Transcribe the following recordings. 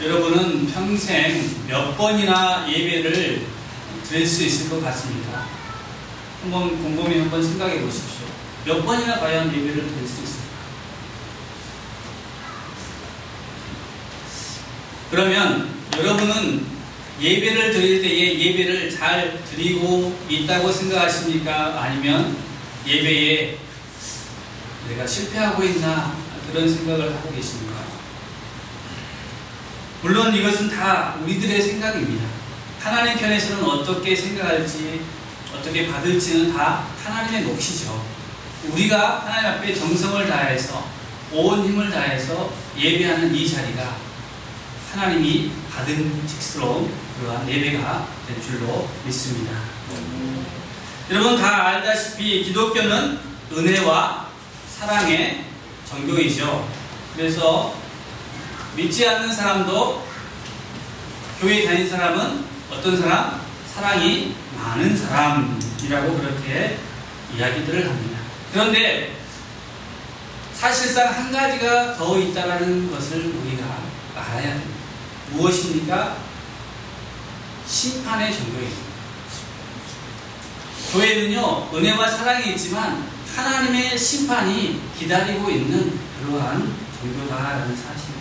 여러분은 평생 몇 번이나 예배를 드릴 수 있을 것 같습니까? 한번 곰곰이 한번 생각해 보십시오. 몇 번이나 과연 예배를 드릴 수 있을까? 그러면 여러분은 예배를 드릴 때에 예배를 잘 드리고 있다고 생각하십니까? 아니면 예배에 내가 실패하고 있나 그런 생각을 하고 계십니까? 물론 이것은 다 우리들의 생각입니다. 하나님 편에서는 어떻게 생각할지 어떻게 받을지는 다 하나님의 몫이죠. 우리가 하나님 앞에 정성을 다해서 온 힘을 다해서 예배하는 이 자리가 하나님이 받은 직스러운 그러한 예배가 될 줄로 믿습니다. 여러분 다 알다시피 기독교는 은혜와 사랑의 종교이죠. 그래서 믿지 않는 사람도 교회 다니는 사람은 어떤 사람? 사랑이 많은 사람이라고 그렇게 이야기들을 합니다. 그런데 사실상 한 가지가 더 있다는 것을 우리가 알아야 됩니다. 무엇입니까? 심판의 종교입니다. 교회는요, 은혜와 사랑이 있지만 하나님의 심판이 기다리고 있는 그러한 종교다라는 사실입니다.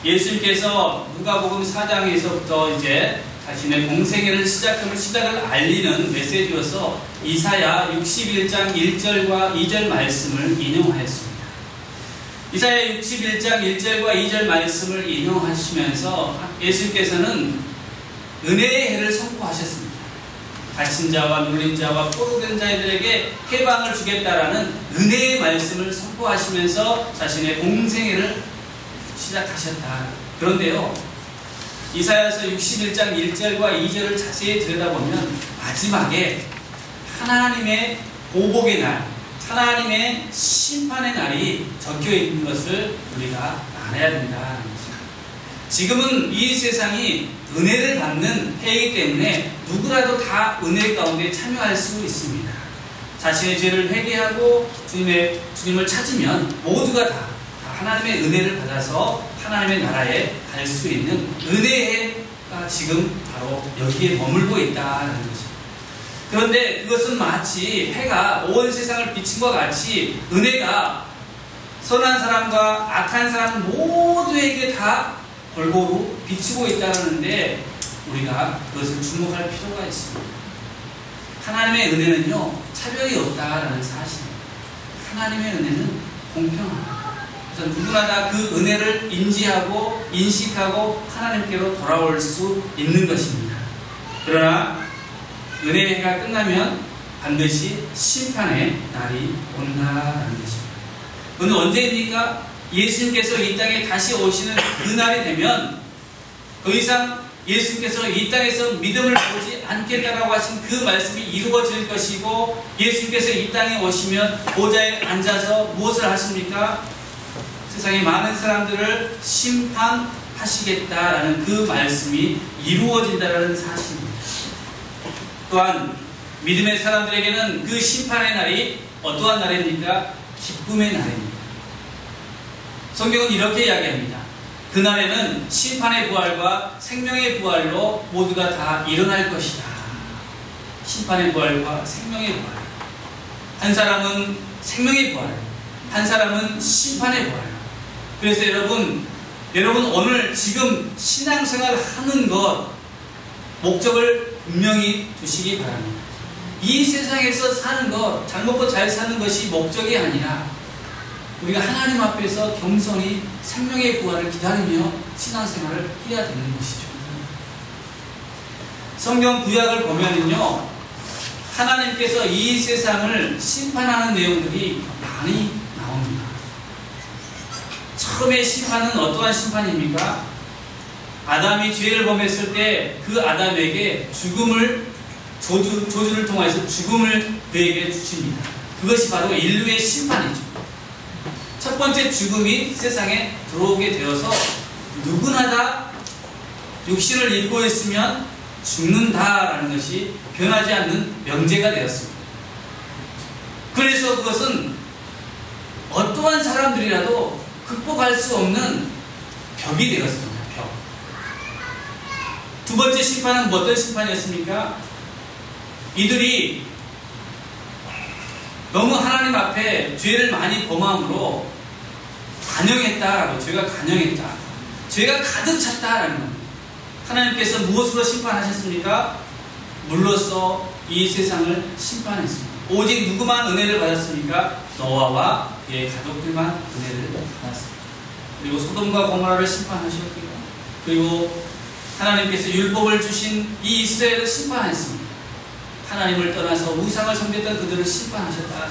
예수님께서 누가복음 4장에서부터 이제 자신의 공생애를 시작을 알리는 메시지로서 이사야 61장 1절과 2절 말씀을 인용하였습니다. 이사야 61장 1절과 2절 말씀을 인용하시면서 예수님께서는 은혜의 해를 선포하셨습니다. 갇힌 자와 눌린 자와 포로된 자들에게 해방을 주겠다라는 은혜의 말씀을 선포하시면서 자신의 공생애를 시작하셨다. 그런데요, 이사야서 61장 1절과 2절을 자세히 들여다보면 마지막에 하나님의 보복의 날, 하나님의 심판의 날이 적혀 있는 것을 우리가 알아야 된다는 것입니다. 지금은 이 세상이 은혜를 받는 해이기 때문에 누구라도 다 은혜 가운데 참여할 수 있습니다. 자신의 죄를 회개하고 주님을 찾으면 모두가 다 하나님의 은혜를 받아서 하나님의 나라에 갈 수 있는 은혜가 지금 바로 여기에 머물고 있다는 것입니다. 그런데 그것은 마치 해가 온 세상을 비친 것 같이 은혜가 선한 사람과 악한 사람 모두에게 다 골고루 비치고 있다는데 우리가 그것을 주목할 필요가 있습니다. 하나님의 은혜는요, 차별이 없다라는 사실입니다. 하나님의 은혜는 공평합니다. 그래서 누구나 다 그 은혜를 인지하고 인식하고 하나님께로 돌아올 수 있는 것입니다. 그러나 은혜의 해가 끝나면 반드시 심판의 날이 온다는 것입니다. 그건 언제입니까? 예수님께서 이 땅에 다시 오시는 그 날이 되면 더 이상 예수님께서 이 땅에서 믿음을 보지 않겠다라고 하신 그 말씀이 이루어질 것이고, 예수님께서 이 땅에 오시면 보좌에 앉아서 무엇을 하십니까? 세상의 많은 사람들을 심판하시겠다라는 그 말씀이 이루어진다는 사실입니다. 또한 믿음의 사람들에게는 그 심판의 날이 어떠한 날입니까? 기쁨의 날입니다. 성경은 이렇게 이야기합니다. 그날에는 심판의 부활과 생명의 부활로 모두가 다 일어날 것이다. 심판의 부활과 생명의 부활. 한 사람은 생명의 부활, 한 사람은 심판의 부활. 그래서 여러분 오늘 지금 신앙생활 하는 것 목적을 분명히 두시기 바랍니다. 이 세상에서 사는 것, 잘 먹고 잘 사는 것이 목적이 아니라 우리가 하나님 앞에서 겸손히 생명의 부활을 기다리며 신앙생활을 해야 되는 것이죠. 성경 구약을 보면은요, 하나님께서 이 세상을 심판하는 내용들이 많이 나옵니다. 처음에 심판은 어떠한 심판입니까? 아담이 죄를 범했을 때 그 아담에게 죽음을 저주를 통해서 죽음을 그에게 주십니다. 그것이 바로 인류의 심판이죠. 첫 번째 죽음이 세상에 들어오게 되어서 누구나 다 육신을 입고 있으면 죽는다라는 것이 변하지 않는 명제가 되었습니다. 그래서 그것은 어떠한 사람들이라도 극복할 수 없는 벽이 되었습니다. 벽. 두 번째 심판은 어떤 심판이었습니까? 이들이 너무 하나님 앞에 죄를 많이 범함으로 간영했다라고, 죄가 간영했다, 죄가 가득 찼다라는 겁니다. 하나님께서 무엇으로 심판하셨습니까? 물로써 이 세상을 심판했습니다. 오직 누구만 은혜를 받았습니까? 노아와 그의 가족들만 은혜를 받았습니다. 그리고 소돔과 고모라를 심판하셨고요. 그리고 하나님께서 율법을 주신 이 이스라엘을 심판했습니다. 하나님을 떠나서 우상을 섬겼던 그들을 심판하셨다.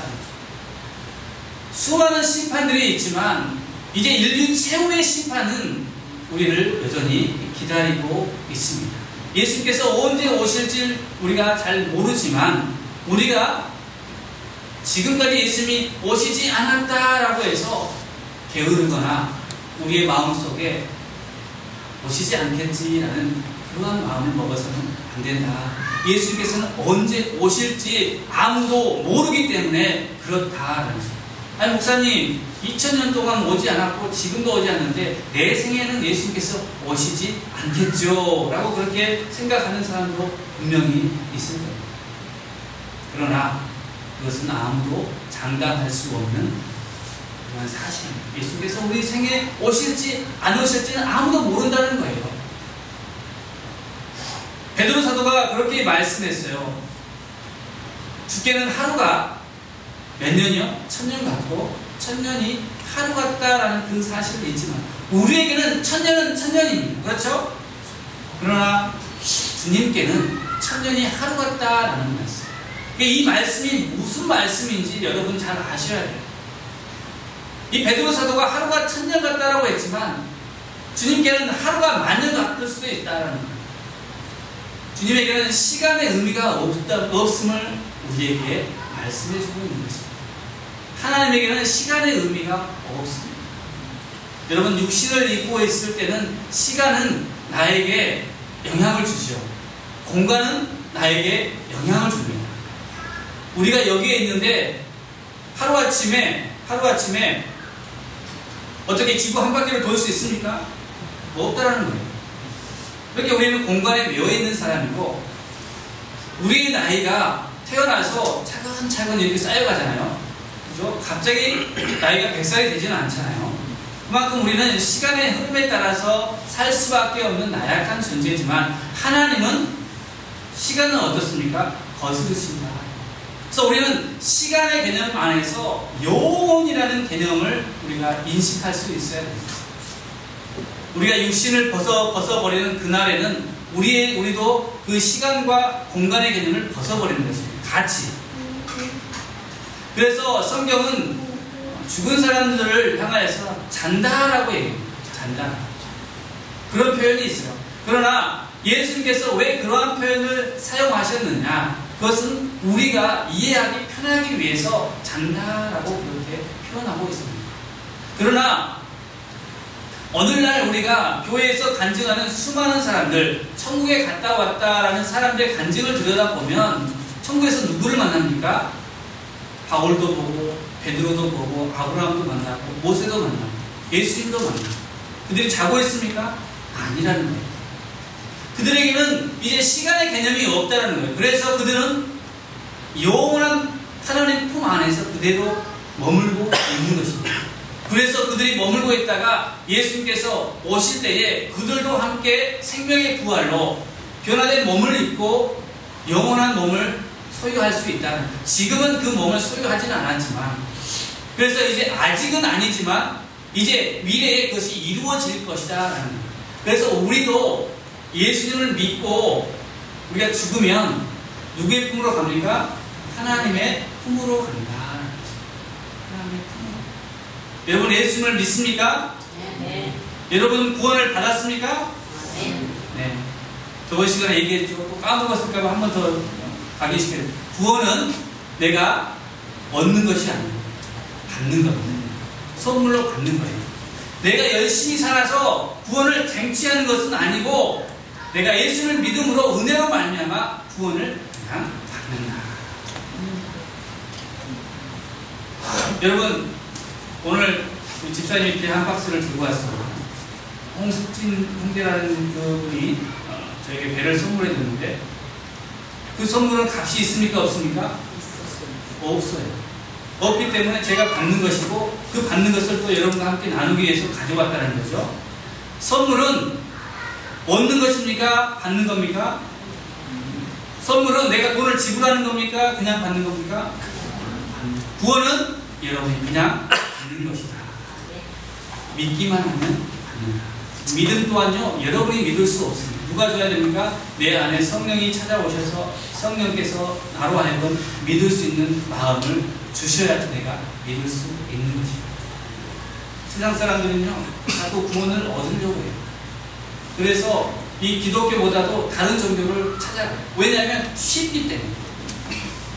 수많은 심판들이 있지만 이제 인류 최후의 심판은 우리를 여전히 기다리고 있습니다. 예수께서 언제 오실지 우리가 잘 모르지만 우리가 지금까지 예수님이 오시지 않았다라고 해서 게으르거나 우리의 마음속에 오시지 않겠지라는 그러한 마음을 먹어서는 안 된다. 예수님께서는 언제 오실지 아무도 모르기 때문에 그렇다라는 거죠. 아니 목사님 2000년 동안 오지 않았고 지금도 오지 않는데 내 생에는 예수님께서 오시지 않겠죠 라고 그렇게 생각하는 사람도 분명히 있을 겁니다. 그러나 그것은 아무도 장담할 수 없는 그런 사실입니다. 예수님께서 우리 생에 오실지 안 오실지는 아무도 모른다는 거예요. 베드로 사도가 그렇게 말씀했어요. 주께는 하루가 몇 년이요? 1000년 같고 1000년이 하루 같다라는 그 사실이 있지만 우리에게는 1000년은 1000년입니다. 그렇죠? 그러나 주님께는 1000년이 하루 같다라는 말씀. 이 말씀이 무슨 말씀인지 여러분 잘 아셔야 돼요. 이 베드로 사도가 하루가 1000년 같다라고 했지만 주님께는 하루가 만년 같을 수도 있다라는 거예요. 주님에게는 시간의 의미가 없음을 우리에게 말씀해주고 있는 것입니다. 하나님에게는 시간의 의미가 없습니다. 여러분 육신을 입고 있을 때는 시간은 나에게 영향을 주죠. 공간은 나에게 영향을 줍니다. 우리가 여기에 있는데 하루아침에 어떻게 지구 한 바퀴를 돌 수 있습니까? 없다라는 거예요. 그렇게 우리는 공간에 매여 있는 사람이고 우리의 나이가 태어나서 차근차근 이렇게 쌓여가잖아요. 그죠? 갑자기 나이가 100살이 되지는 않잖아요. 그만큼 우리는 시간의 흐름에 따라서 살 수밖에 없는 나약한 존재지만 하나님은 시간은 어떻습니까? 거스르신다. 그래서 우리는 시간의 개념 안에서 영원이라는 개념을 우리가 인식할 수 있어야 됩니다. 우리가 육신을 벗어버리는 그날에는 우리도 그 시간과 공간의 개념을 벗어버리는 것입니다. 같이. 그래서 성경은 죽은 사람들을 향하여서 잔다라고 얘기합니다. 잔다. 그런 표현이 있어요. 그러나 예수님께서 왜 그러한 표현을 사용하셨느냐? 그것은 우리가 이해하기 편하기 위해서 잔다라고 그렇게 표현하고 있습니다. 그러나 오늘날 우리가 교회에서 간증하는 수많은 사람들, 천국에 갔다 왔다라는 사람들의 간증을 들여다보면 천국에서 누구를 만납니까? 바울도 보고 베드로도 보고 아브라함도 만나고 모세도 만나고 예수님도 만나고 그들이 자고 있습니까? 아니라는 거예요. 그들에게는 이제 시간의 개념이 없다는 거예요. 그래서 그들은 영원한 하나님 품 안에서 그대로 머물고 있는 것입니다. 그래서 그들이 머물고 있다가 예수님께서 오실 때에 그들도 함께 생명의 부활로 변화된 몸을 입고 영원한 몸을 소유할 수 있다는 거예요. 지금은 그 몸을 소유하지는 않았지만 그래서 이제 아직은 아니지만 이제 미래에 그것이 이루어질 것이다라는 거예요. 그래서 우리도 예수님을 믿고 우리가 죽으면 누구의 품으로 갑니까? 하나님의 품으로 간다. 하나님의 품으로. 여러분 예수님을 믿습니까? 네. 여러분 구원을 받았습니까? 네. 네. 저번 시간에 얘기했죠. 또 까먹었을까봐 한 번 더 가기시켜요. 구원은 내가 얻는 것이 아니고 받는 겁니다. 선물로 받는 거예요. 내가 열심히 살아서 구원을 쟁취하는 것은 아니고 내가 예수를 믿음으로 은혜로 말미암아 구원을 그냥 받는다. 여러분 오늘 집사님께 한 박스를 들고 왔어요. 홍석진 형제라는 그분이 저에게 배를 선물해 줬는데 그 선물은 값이 있습니까? 없습니까? 없어요. 없기 때문에 제가 받는 것이고 그 받는 것을 또 여러분과 함께 나누기 위해서 가져왔다는 거죠. 선물은 얻는 것입니까? 받는 겁니까? 선물은 내가 돈을 지불하는 겁니까? 그냥 받는 겁니까? 구원은 여러분이 그냥 받는 것이다. 믿기만 하면 받는다. 믿음 또한요, 여러분이 믿을 수 없습니다. 누가 줘야 됩니까? 내 안에 성령이 찾아오셔서 성령께서 나로 하여금 믿을 수 있는 마음을 주셔야지 내가 믿을 수 있는 것입니다. 세상 사람들은요, 자꾸 구원을 얻으려고 해요. 그래서 이 기독교보다도 다른 종교를 찾아가요. 왜냐하면 쉽기 때문에.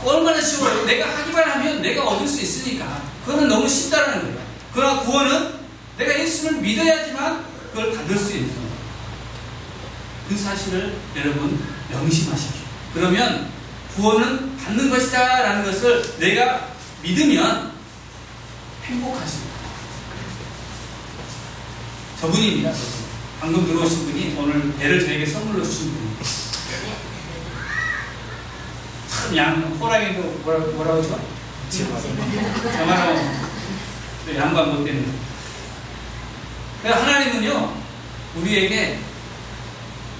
얼마나 쉬워요. 내가 하기만 하면 내가 얻을 수 있으니까. 그거는 너무 쉽다는 거예요. 그러나 구원은 내가 예수를 믿어야지만 그걸 받을 수 있는 거예요. 그 사실을 여러분 명심하십시오. 그러면 구원은 받는 것이다 라는 것을 내가 믿으면 행복하십니다. 저분입니다. 방금 들어오신 분이 오늘 배를 저에게 선물로 주신 분입니다. 참 호랑이도 뭐라고 하죠? 저만은 양반 못 되는. 하나님은요 우리에게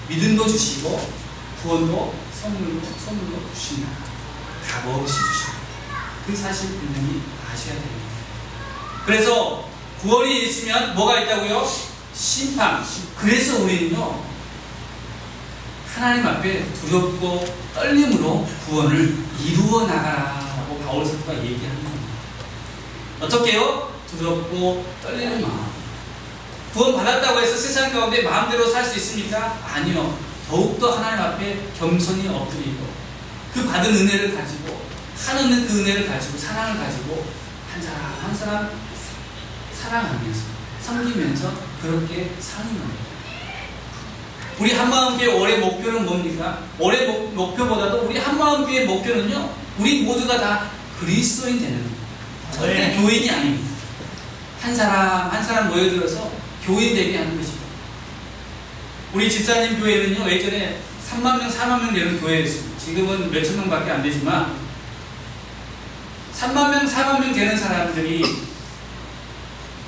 믿음도 주시고 구원도 선물로 주신다. 값없이 주신다. 그 사실 분명히 아셔야 됩니다. 그래서 구원이 있으면 뭐가 있다고요? 심판. 그래서 우리는요 하나님 앞에 두렵고 떨림으로 구원을 이루어 나가라고 바울 사도가 얘기하는 겁니다. 어떻게요? 두렵고 떨리는 마음. 구원 받았다고 해서 세상 가운데 마음대로 살 수 있습니까? 아니요. 더욱더 하나님 앞에 겸손히 엎드리고 그 받은 은혜를 가지고 하나님 그 은혜를 가지고 사랑을 가지고 한 사람 한 사람 사랑하면서 섬기면서 그렇게 사는 겁니다. 우리 한마음교회 올해 목표는 뭡니까? 올해 목표보다도 우리 한마음교회 목표는요 우리 모두가 다 그리스도인 되는 겁니다. 절대 교인이 아닙니다. 한 사람 한 사람 모여들어서 교인 되게 하는 것입니다. 우리 집사님 교회는요 예전에 3만 명 4만 명 되는 교회였습니다. 지금은 몇천 명밖에 안 되지만 3만 명 4만 명 되는 사람들이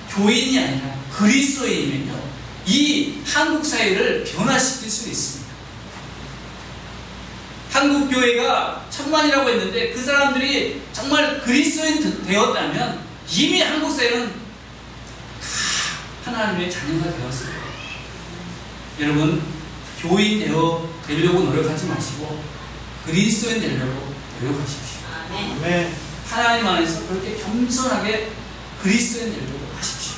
교인이 아니라 그리스도인이면요 이 한국 사회를 변화시킬 수 있습니다. 한국 교회가 1000만이라고 했는데 그 사람들이 정말 그리스도인 되었다면 이미 한국 사회는 다 하나님의 자녀가 되었을 거예요. 여러분 교인 되려고 노력하지 마시고 그리스도인 되려고 노력하십시오. 아멘. 하나님 안에서 그렇게 겸손하게 그리스도인 되려고 하십시오.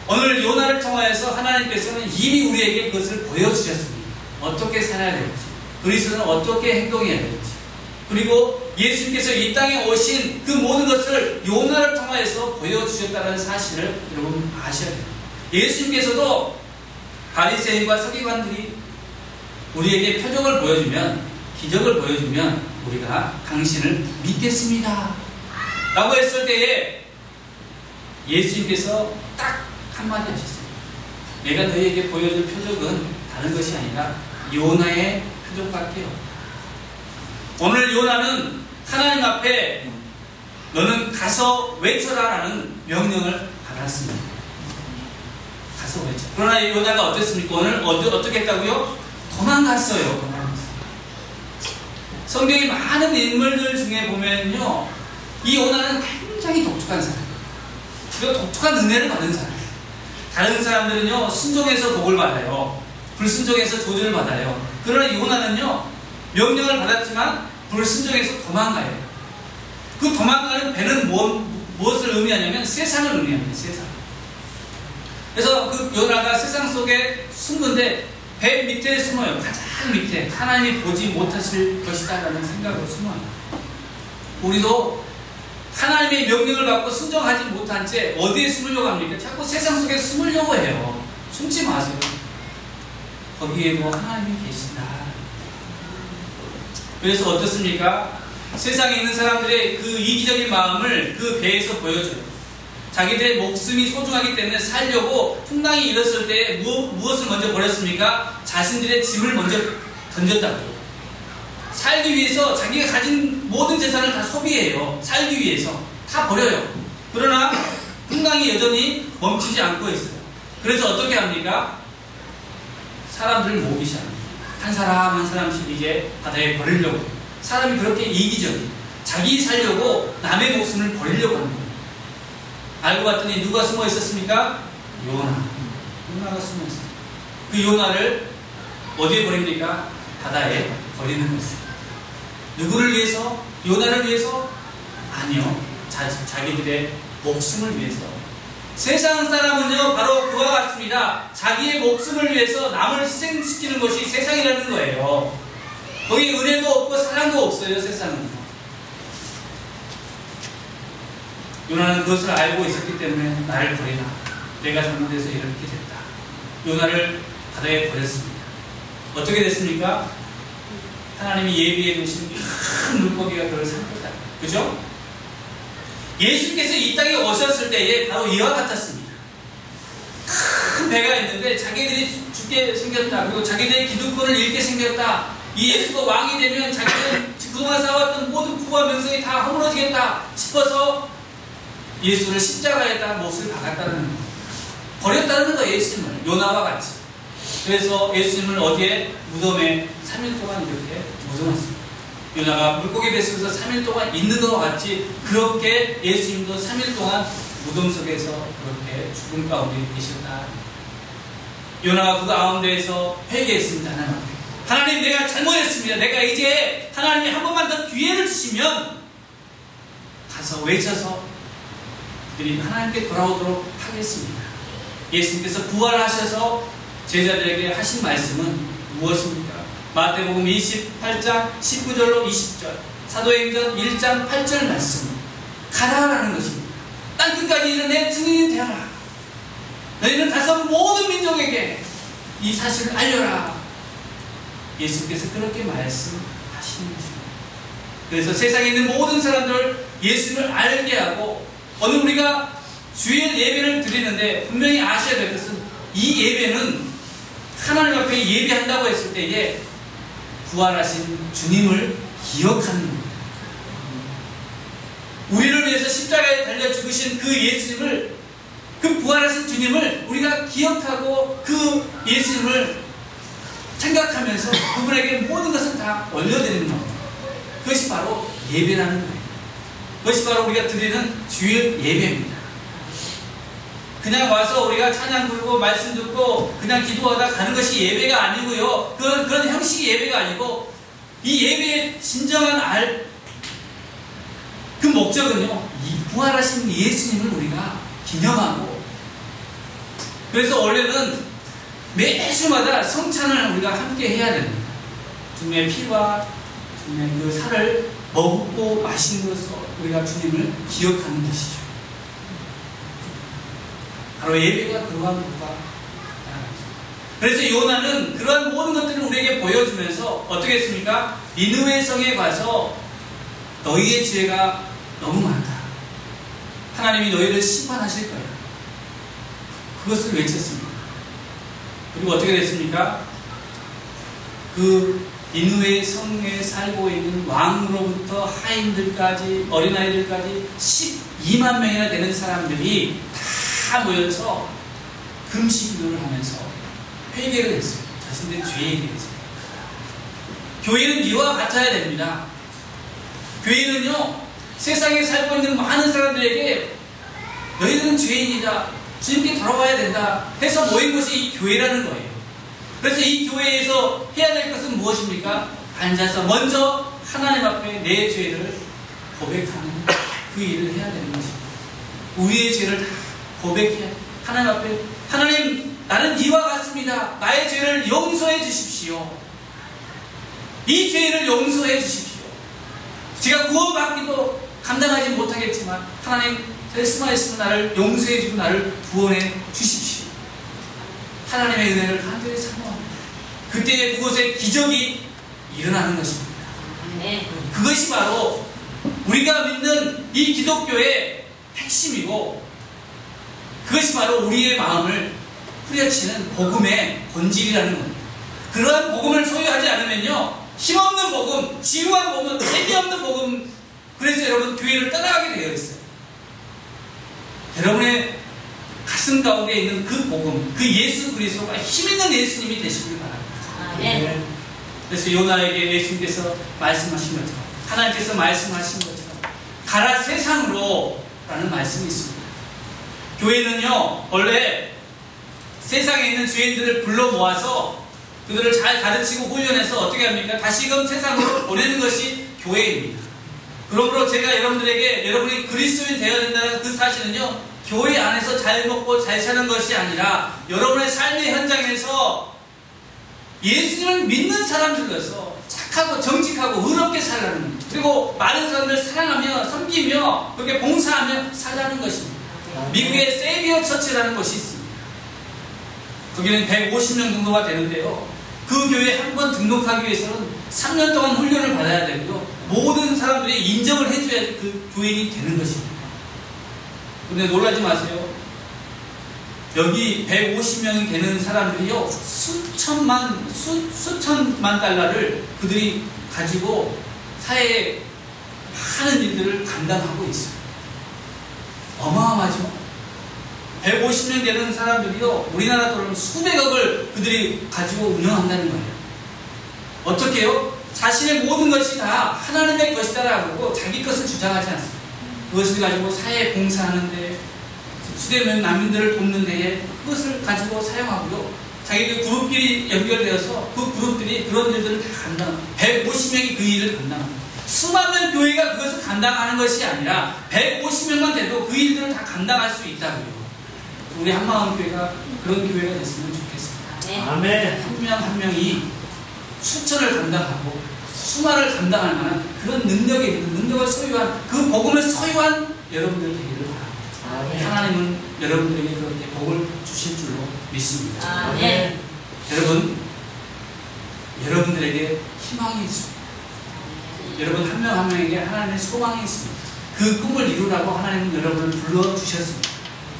오늘 요나를 통하여서 하나님께서는 이미 우리에게 그것을 보여주셨습니다. 어떻게 살아야 될지, 그리스도는 어떻게 행동해야 될지, 그리고 예수님께서 이 땅에 오신 그 모든 것을 요나를 통하여서 보여주셨다는 사실을 여러분 아셔야 됩니다. 예수님께서도 바리새인과 서기관들이 우리에게 표적을 보여주면, 기적을 보여주면 우리가 당신을 믿겠습니다 라고 했을 때에 예수님께서 딱 한마디 하셨어요. 내가 너희에게 보여줄 표적은 다른 것이 아니라 요나의 표적밖에요. 오늘 요나는 하나님 앞에 너는 가서 외쳐라 라는 명령을 받았습니다. 가서 외쳐. 그러나 요나가 어땠습니까? 오늘 어떻게 했다고요? 도망갔어요. 성경의 많은 인물들 중에 보면요 이 요나는 굉장히 독특한 사람이에요. 그리고 독특한 은혜를 받은 사람이에요. 다른 사람들은요 순종해서 복을 받아요. 불순종해서 조절을 받아요. 그러나 요나는요 명령을 받았지만 불순종해서 도망가요. 그 도망가는 배는 무엇을 의미하냐면 세상을 의미합니다. 세상. 그래서 그 요나가 세상 속에 숨는데 배 밑에 숨어요. 가장 밑에 하나님이 보지 못하실 것이다 라는 생각으로 숨어요. 우리도 하나님의 명령을 받고 순종하지 못한 채 어디에 숨으려고 합니까? 자꾸 세상 속에 숨으려고 해요. 숨지 마세요. 거기에도 하나님이 계신다. 그래서 어떻습니까? 세상에 있는 사람들의 그 이기적인 마음을 그 배에서 보여줘요. 자기들의 목숨이 소중하기 때문에 살려고 풍랑이 일었을 때 무엇을 먼저 버렸습니까? 자신들의 짐을 먼저 던졌다고요. 살기 위해서 자기가 가진 모든 재산을 다 소비해요. 살기 위해서 다 버려요. 그러나 풍랑이 여전히 멈추지 않고 있어요. 그래서 어떻게 합니까? 사람들을 모으기 시작합니다. 한 사람 한 사람씩 이제 바다에 버리려고 해요. 사람이 그렇게 이기적이에요. 자기 살려고 남의 목숨을 버리려고 하는 거예요. 알고 봤더니 누가 숨어 있었습니까? 요나가 숨어 있어요. 그 요나를 어디에 버립니까? 바다에 버리는 것이에요. 누구를 위해서? 요나를 위해서? 아니요. 자기들의 목숨을 위해서. 세상 사람은요 바로 그와 같습니다. 자기의 목숨을 위해서 남을 희생시키는 것이 세상이라는 거예요. 거기 은혜도 없고 사랑도 없어요. 세상은. 요나는 그것을 알고 있었기 때문에 나를 버리라. 내가 잘못해서 이렇게 됐다. 요나를 바다에 버렸습니다. 어떻게 됐습니까? 하나님이 예비해 두신 큰 물고기가 그를 삼켰다. 그죠? 예수께서 이 땅에 오셨을 때에 바로 이와 같았습니다. 큰 배가 있는데 자기들이 죽게 생겼다. 그리고 자기들의 기득권을 잃게 생겼다. 이 예수가 왕이 되면 자기는 그동안 쌓아왔던 모든 부와 명성이 다 허물어지겠다 싶어서 예수를 십자가에다 못을 박았다는 거예요. 버렸다는 거예요. 예수님을. 요나와 같이. 그래서 예수님을 어디에? 무덤에 3일 동안 이렇게 묻어놨습니다. 요나가 물고기 뱃속에서 3일 동안 있는 것과 같이 그렇게 예수님도 3일 동안 무덤 속에서 그렇게 죽음 가운데 계셨다. 요나가 그 가운데에서 회개했습니다. 하나님 내가 잘못했습니다. 내가 이제 하나님이 한 번만 더 기회를 주시면 가서 외쳐서 그들이 하나님께 돌아오도록 하겠습니다. 예수님께서 부활하셔서 제자들에게 하신 말씀은 무엇입니까? 마태복음 28장 19절로 20절, 사도행전 1장 8절 말씀. 가라라는 것입니다. 땅끝까지 이르내 증인이 되어라. 너희는 가서 모든 민족에게 이 사실을 알려라. 예수께서 그렇게 말씀하시는 것입니다. 그래서 세상에 있는 모든 사람들 예수님을 알게 하고, 오늘 우리가 주일 예배를 드리는데 분명히 아셔야 될 것은 이 예배는 하나님 앞에 예배한다고 했을 때에 부활하신 주님을 기억하는 겁니다. 우리를 위해서 십자가에 달려 죽으신 그 예수님을, 그 부활하신 주님을 우리가 기억하고 그 예수님을 생각하면서 그분에게 모든 것을 다 올려드리는 겁니다. 그것이 바로 예배라는 거예요. 그것이 바로 우리가 드리는 주일 예배입니다. 그냥 와서 우리가 찬양 부르고 말씀 듣고 그냥 기도하다 가는 것이 예배가 아니고요. 그런 형식의 예배가 아니고, 이 예배의 진정한 그 목적은요, 이 부활하신 예수님을 우리가 기념하고, 그래서 원래는 매주마다 성찬을 우리가 함께 해야 됩니다. 주님의 피와 주님의 그 살을 먹고 마시는 것으로 우리가 주님을 기억하는 것이죠. 바로 예배가 그러한 것과 그래서 요나는 그러한 모든 것들을 우리에게 보여주면서 어떻게 했습니까? 니느웨 성에 가서 너희의 죄가 너무 많다. 하나님이 너희를 심판하실 거야. 그것을 외쳤습니다. 그리고 어떻게 됐습니까? 그 니느웨 성에 살고 있는 왕으로부터 하인들까지 어린아이들까지 12만 명이나 되는 사람들이 다 모여서 금식기도를 하면서 회개를 했어요. 자신들의 죄에 대해서. 교회는 이와 같아야 됩니다. 교회는요, 세상에 살고 있는 많은 사람들에게 너희들은 죄인이다, 주님께 돌아와야 된다 해서 모인 것이 이 교회라는 거예요. 그래서 이 교회에서 해야 될 것은 무엇입니까? 앉아서 먼저 하나님 앞에 내 죄를 고백하는 그 일을 해야 되는 것입니다. 우리의 죄를 다 고백해 하나님 앞에, 하나님 나는 이와 같습니다. 나의 죄를 용서해 주십시오. 이 죄를 용서해 주십시오. 제가 구원받기도 감당하지 못하겠지만 하나님 말씀하시면 나를 용서해 주고 나를 구원해 주십시오. 하나님의 은혜를 간절히 사모합니다. 그때 그곳에 기적이 일어나는 것입니다. 네. 그것이 바로 우리가 믿는 이 기독교의 핵심이고, 그것이 바로 우리의 마음을 후려치는 복음의 본질이라는 겁니다. 그러한 복음을 소유하지 않으면요, 힘없는 복음, 지루한 복음, 재미없는 복음, 그래서 여러분 교회를 떠나가게 되어 있어요. 여러분의 가슴 가운데 있는 그 복음, 그 예수 그리스도가 힘있는 예수님이 되시길 바랍니다. 네. 그래서 요나에게 예수님께서 말씀하신 것처럼, 하나님께서 말씀하신 것처럼 가라 세상으로 라는 말씀이 있습니다. 교회는요, 원래 세상에 있는 죄인들을 불러 모아서 그들을 잘 가르치고 훈련해서 어떻게 합니까? 다시금 세상으로 보내는 것이 교회입니다. 그러므로 제가 여러분들에게 여러분이 그리스도인 되어야 된다는 그 사실은요, 교회 안에서 잘 먹고 잘 사는 것이 아니라 여러분의 삶의 현장에서 예수님을 믿는 사람들로서 착하고 정직하고 의롭게 살라는, 그리고 많은 사람들을 사랑하며 섬기며 그렇게 봉사하며 살라는 것입니다. 미국의 세비어 처치라는 것이 있습니다. 거기는 150명 정도가 되는데요, 그 교회에 한 번 등록하기 위해서는 3년 동안 훈련을 받아야 되고요, 모든 사람들이 인정을 해줘야 그 교인이 되는 것입니다. 근데 놀라지 마세요. 여기 150명이 되는 사람들이요, 수천만 달러를 그들이 가지고 사회에 많은 일들을 감당하고 있어요. 어마어마하죠. 150명 되는 사람들이요, 우리나라 돈으로 수백억을 그들이 가지고 운영한다는 거예요. 어떻게 해요? 자신의 모든 것이 다 하나님의 것이다라고 자기 것을 주장하지 않습니다. 그것을 가지고 사회에 봉사하는데, 수되면 난민들을 돕는 데에 그것을 가지고 사용하고요, 자기들 그룹끼리 연결되어서 그 그룹들이 그런 일들을 다 감당합니다. 150명이 그 일을 감당합니다. 수많은 교회가 그것을 감당하는 것이 아니라 150명만 돼도 그 일들을 다 감당할 수 있다고요. 우리 한마음교회가 그런 교회가 됐으면 좋겠습니다. 아멘. 한 명 한 명이 수천을 감당하고 수만을 감당할 만한 그런 능력을 소유한, 그 복음을 소유한 여러분들 되기를 바랍니다. 하나님은 여러분들에게 그렇게 복을 주실 줄로 믿습니다. 아멘. 여러분, 여러분들에게 희망이 있습니다. 여러분 한 명 한 명에게 하나님의 소망이 있습니다. 그 꿈을 이루라고 하나님은 여러분을 불러주셨습니다.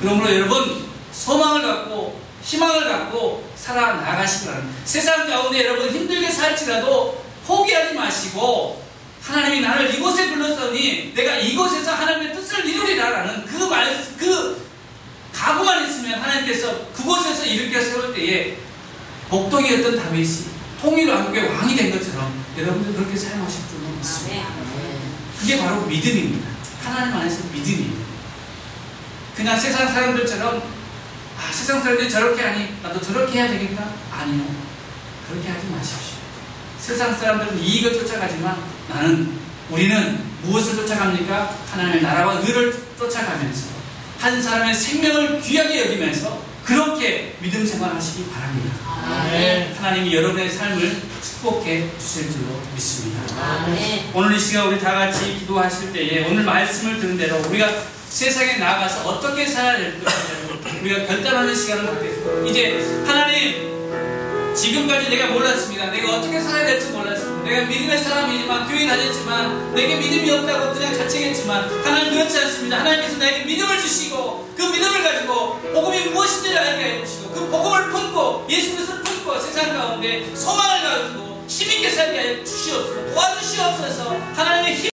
그러므로 여러분, 소망을 갖고 희망을 갖고 살아나가시기 바랍니다. 세상 가운데 여러분 힘들게 살지라도 포기하지 마시고, 하나님이 나를 이곳에 불렀으니 내가 이곳에서 하나님의 뜻을 이루리라라는 그 각오만 있으면 하나님께서 그곳에서 일으켜 세울 때에 복동이었던 다윗이 통일왕국의 왕이 된 것처럼 여러분들 그렇게 사용하실 줄로 믿습니다. 그게 바로 믿음입니다. 하나님 안에서 믿음입니다. 그냥 세상 사람들처럼 세상 사람들이 저렇게 하니 나도 저렇게 해야 되겠다? 아니요. 그렇게 하지 마십시오. 세상 사람들은 이익을 쫓아가지만 우리는 무엇을 쫓아갑니까? 하나님의 나라와 의를 쫓아가면서 한 사람의 생명을 귀하게 여기면서 그렇게 믿음 생활하시기 바랍니다. 아멘. 하나님이 여러분의 삶을 축복해 주실 줄로 믿습니다. 아멘. 오늘 이 시간 우리 다 같이 기도하실 때에 오늘 말씀을 들은 대로 우리가 세상에 나아가서 어떻게 살아야 될 것인지 우리가 결단하는 시간을 갖겠습니다. 이제 하나님, 지금까지 내가 몰랐습니다. 내가 어떻게 살아야 될지 몰랐습니다. 내가 믿음의 사람이지만, 교회 다녔지만, 내게 믿음이 없다고 그냥 자책했지만, 하나님 그렇지 않습니다. 하나님께서 나에게 믿음을 주시고, 그 믿음을 가지고 복음이 무엇인지를 알게 해주시고, 그 복음을 품고, 예수 그리스도를 품고, 세상 가운데 소망을 가지고 힘있게 살게 해 주시옵소서. 도와주시옵소서. 하나님의 힘